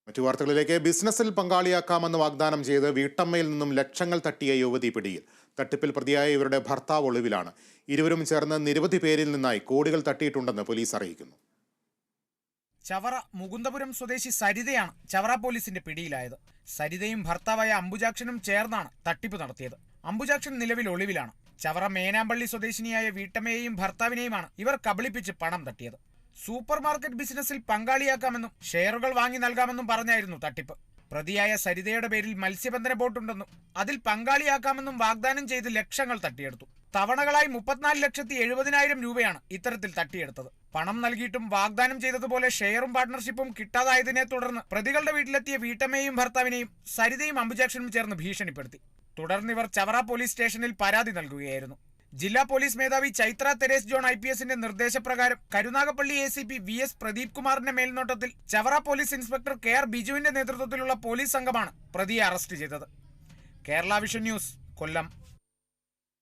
മറ്റു വാർത്തകളിലേക്ക്. ബിസിനസ്സിൽ പങ്കാളിയാക്കാമെന്ന് വാഗ്ദാനം ചെയ്ത് വീട്ടമ്മയിൽ നിന്നും ലക്ഷങ്ങൾ തട്ടിയ യുവതി പിടിയിൽ. തട്ടിപ്പിൽ പ്രതിയായ ഇവരുടെ ഭർത്താവ് ഒളിവിലാണ്. ഇരുവരും ചേർന്ന് നിരവധി പേരിൽ നിന്നായി കോടികൾ തട്ടിയിട്ടുണ്ടെന്ന് പോലീസ് അറിയിക്കുന്നു. ചവറ മുകുന്ദപുരം സ്വദേശി സരിതയാണ് ചവറ പോലീസിന്റെ പിടിയിലായത്. സരിതയും ഭർത്താവായ അംബുജാക്ഷനും ചേർന്നാണ് തട്ടിപ്പ് നടത്തിയത്. അംബുജാക്ഷൻ നിലവിൽ ഒളിവിലാണ്. ചവറ മേനാമ്പള്ളി സ്വദേശിനിയായ വീട്ടമ്മയെയും ഭർത്താവിനെയുമാണ് ഇവർ കബളിപ്പിച്ച് പണം തട്ടിയത്. സൂപ്പർ മാർക്കറ്റ് ബിസിനസ്സിൽ പങ്കാളിയാക്കാമെന്നും ഷെയറുകൾ വാങ്ങി നൽകാമെന്നും പറഞ്ഞായിരുന്നു തട്ടിപ്പ്. പ്രതിയായ സരിതയുടെ പേരിൽ മത്സ്യബന്ധന ബോട്ടുണ്ടെന്നും അതിൽ പങ്കാളിയാക്കാമെന്നും വാഗ്ദാനം ചെയ്ത് ലക്ഷങ്ങൾ തട്ടിയെടുത്തു. തവണകളായി 34,70,000 രൂപയാണ് ഇത്തരത്തിൽ തട്ടിയെടുത്തത്. പണം നൽകിയിട്ടും വാഗ്ദാനം ചെയ്തതുപോലെ ഷെയറും പാർട്ണർഷിപ്പും കിട്ടാതായതിനെ തുടർന്ന് പ്രതികളുടെ വീട്ടിലെത്തിയ വീട്ടമ്മയെയും ഭർത്താവിനെയും സരിതയും അംബുജാക്ഷനും ചേർന്ന് ഭീഷണിപ്പെടുത്തി. തുടർന്ന് ഇവർ ചവറ പോലീസ് സ്റ്റേഷനിൽ പരാതി നൽകുകയായിരുന്നു. ജില്ലാ പോലീസ് മേധാവി ചൈത്ര തെരേസ് ജോൺ IPSന്റെ നിർദ്ദേശപ്രകാരം കരുനാഗപ്പള്ളി ACP VS പ്രദീപ് കുമാറിന്റെ മേൽനോട്ടത്തിൽ ചവറ പോലീസ് ഇൻസ്പെക്ടർ KR ബിജുവിന്റെ നേതൃത്വത്തിലുള്ള പോലീസ് സംഘമാണ് പ്രതിയെ അറസ്റ്റ് ചെയ്തത്. കേരള വിഷൻ ന്യൂസ്, കൊല്ലം.